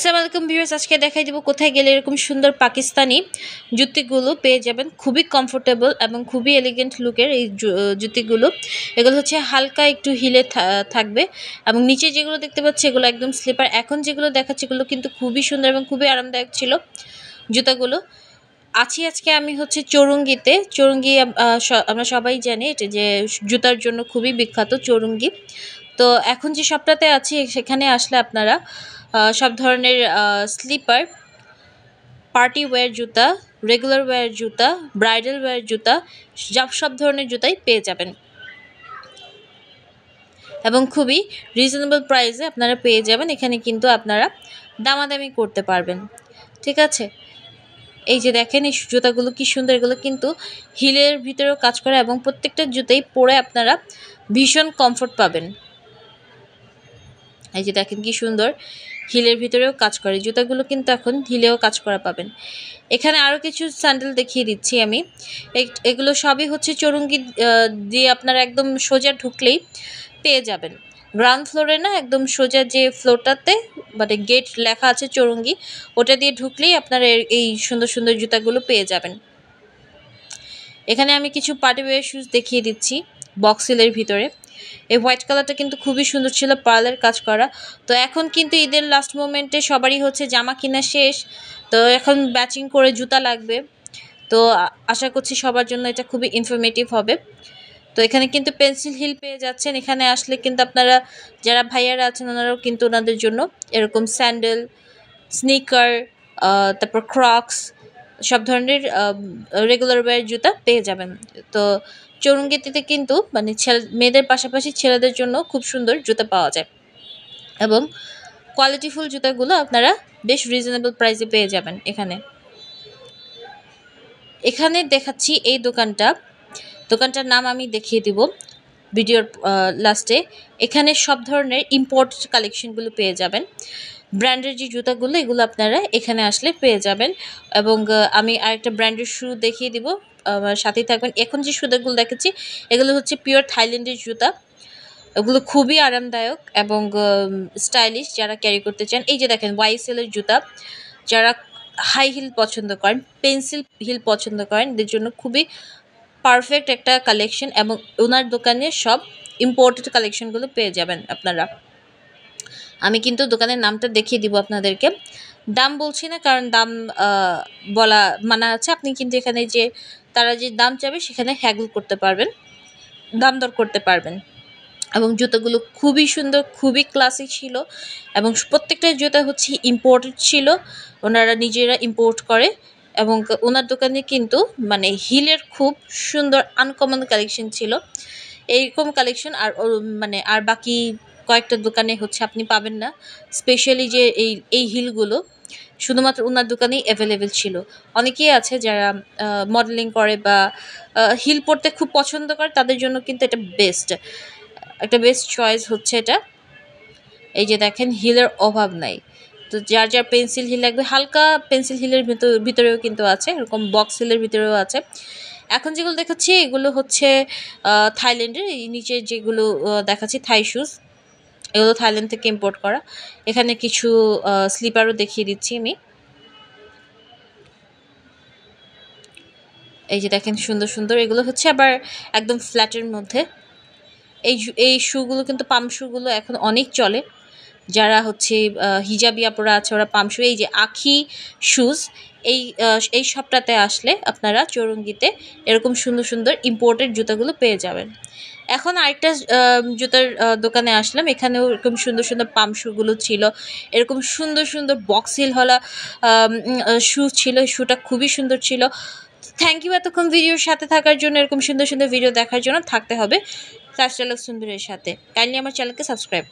আসসালামু আলাইকুম ভিউয়ার্স, আজকে দেখাই দিব কোথায় গেলে এরকম সুন্দর পাকিস্তানি জুতিগুলো পেয়ে যাবেন। খুবই কমফোর্টেবল এবং খুবই এলিগেন্ট লুকের এই জুতিগুলো। এগুলো হচ্ছে হালকা একটু হিলে থাকবে এবং নিচে যেগুলো দেখতে পাচ্ছি এগুলো একদম স্লিপার। এখন যেগুলো দেখাচ্ছি এগুলো কিন্তু খুবই সুন্দর এবং খুবই আরামদায়ক ছিল জুতাগুলো। আজকে আমি হচ্ছে চৌরঙ্গিতে। চৌরঙ্গি আমরা সবাই জানি এটা যে জুতার জন্য খুবই বিখ্যাত চৌরঙ্গি। তো এখন যে শপটাতে আছি সেখানে আসলে আপনারা সব ধরনের স্লিপার, পার্টি ওয়্যার জুতা, রেগুলার ওয়্যার জুতা, ব্রাইডাল ওয়্যার জুতা, সব ধরনের জুতাই পেয়ে যাবেন এবং খুবই রিজনেবল প্রাইসে আপনারা পেয়ে যাবেন। এখানে কিন্তু আপনারা দামাদামি করতে পারবেন, ঠিক আছে। এই যে দেখেন এই জুতাগুলো কি সুন্দর, এগুলো কিন্তু হিলের ভিতরেও কাজ করে এবং প্রত্যেকটা জুতাই পরে আপনারা ভীষণ কমফোর্ট পাবেন। এই যে দেখেন কি সুন্দর, হিলের ভিতরেও কাজ করে। জুতাগুলো কিন্তু এখন হিলেও কাজ করা পাবেন। এখানে আরও কিছু স্যান্ডেল দেখিয়ে দিচ্ছি আমি। এগুলো সবই হচ্ছে চৌরঙ্গি দিয়ে আপনারা একদম সোজা ঢুকলেই পেয়ে যাবেন। গ্রাউন্ড ফ্লোরে না, একদম সোজা যে ফ্লোরটাতে মানে গেট লেখা আছে চৌরঙ্গি, ওটা দিয়ে ঢুকলেই আপনারা এই সুন্দর সুন্দর জুতাগুলো পেয়ে যাবেন। এখানে আমি কিছু পার্টি ওয়্যার শুজ দেখিয়ে দিচ্ছি বক্স হিলের ভিতরে। এই হোয়াইট কালারটা কিন্তু খুবই সুন্দর ছিল, পার্লের কাজ করা। তো এখন কিন্তু ঈদের লাস্ট মোমেন্টে সবারই হচ্ছে জামা কিনা শেষ, তো এখন ম্যাচিং করে জুতা লাগবে। তো আশা করছি সবার জন্য এটা খুবই ইনফরমেটিভ হবে। তো এখানে কিন্তু পেন্সিল হিল পেয়ে যাচ্ছেন। এখানে আসলে কিন্তু আপনারা যারা ভাইয়ারা আছেন ওনারাও কিন্তু ওনাদের জন্য এরকম স্যান্ডেল, স্নিকার, তারপর ক্রক্স, সব ধরনের রেগুলার ওয়্যার জুতা পেয়ে যাবেন। তো চৌরঙ্গিতে কিন্তু মানে মেয়েদের পাশাপাশি ছেলেদের জন্য খুব সুন্দর জুতা পাওয়া যায় এবং কোয়ালিটিফুল জুতাগুলো আপনারা বেশ রিজনেবল প্রাইসে পেয়ে যাবেন। এখানে দেখাচ্ছি এই দোকানটার নাম আমি দেখিয়ে দিব ভিডিওর লাস্টে। এখানে সব ধরনের ইম্পোর্টেড কালেকশনগুলো পেয়ে যাবেন। ব্র্যান্ডের যে জুতাগুলো এগুলো আপনারা এখানে আসলে পেয়ে যাবেন। এবং আমি আরেকটা ব্র্যান্ডের শু দেখিয়ে দিব, আমার সাথেই থাকবেন। এখন যে জুতাগুলো দেখাচ্ছি এগুলো হচ্ছে পিওর থাইল্যান্ডের জুতা। এগুলো খুবই আরামদায়ক এবং স্টাইলিশ যারা ক্যারি করতে চান। এই যে দেখেন ওয়াইএসএলের জুতা, যারা হাই হিল পছন্দ করেন, পেন্সিল হিল পছন্দ করেন, এদের জন্য খুবই পারফেক্ট একটা কালেকশন এবং ওনার দোকানে সব ইম্পোর্টেড কালেকশনগুলো পেয়ে যাবেন আপনারা। আমি কিন্তু দোকানের নামটা দেখিয়ে দিব আপনাদেরকে। দাম বলছি না, কারণ দাম বলা মানা আছে। আপনি কিন্তু এখানে যে তারা যে দাম চাবে সেখানে হ্যাগল করতে পারবেন, দাম দর করতে পারবেন। এবং জুতোগুলো খুবই সুন্দর, খুবই ক্লাসিক ছিল এবং প্রত্যেকটা জুতা হচ্ছে ইম্পোর্টেড ছিল, ওনারা নিজেরা ইম্পোর্ট করে। এবং ওনার দোকানে কিন্তু মানে হিলের খুব সুন্দর আনকমন কালেকশন ছিল। এইরকম কালেকশন আর বাকি কয়েকটা দোকানে হচ্ছে আপনি পাবেন না। স্পেশালি যে এই হিলগুলো শুধুমাত্র ওনার দোকানেই অ্যাভেলেবেল ছিল। অনেকেই আছে যারা মডেলিং করে বা হিল পরতে খুব পছন্দ করে, তাদের জন্য কিন্তু এটা একটা বেস্ট চয়েস হচ্ছে এটা। এই যে দেখেন হিলের অভাব নাই। তো যার পেন্সিল হিল লাগবে, হালকা পেন্সিল হিলের ভিতরেও কিন্তু আছে, এরকম বক্স হিলের ভিতরেও আছে। এখন যেগুলো দেখাচ্ছি এগুলো হচ্ছে থাইল্যান্ডের। এই নিচে যেগুলো দেখাচ্ছি থাই শুজ, এগুলো থাইল্যান্ড থেকে ইম্পোর্ট করা। এখানে কিছু স্লিপারও দেখিয়ে দিচ্ছি আমি। এই যে দেখেন সুন্দর সুন্দর, এগুলো হচ্ছে আবার একদম ফ্ল্যাটের মধ্যে। এই শুগুলো কিন্তু পাম শুগুলো এখন অনেক চলে। যারা হচ্ছে হিজাবি আপুরা আছে ওরা পাম শু, এই যে আখি শুজ, এই সবটাতে আসলে আপনারা চৌরঙ্গিতে এরকম সুন্দর সুন্দর ইম্পোর্টেড জুতাগুলো পেয়ে যাবেন। এখন আরেকটা জুতার দোকানে আসলাম, এখানেও এরকম সুন্দর সুন্দর পাম শুগুলো ছিল, এরকম সুন্দর সুন্দর বক্স হিল হলা শু ছিল। এই শুটা খুবই সুন্দর ছিল। থ্যাংক ইউ এতক্ষণ ভিডিওর সাথে থাকার জন্য। এরকম সুন্দর সুন্দর ভিডিও দেখার জন্য থাকতে হবে লাইফস্টাইল অফ সুন্দরের সাথে। কাইন্ডলি আমার চ্যানেলকে সাবস্ক্রাইব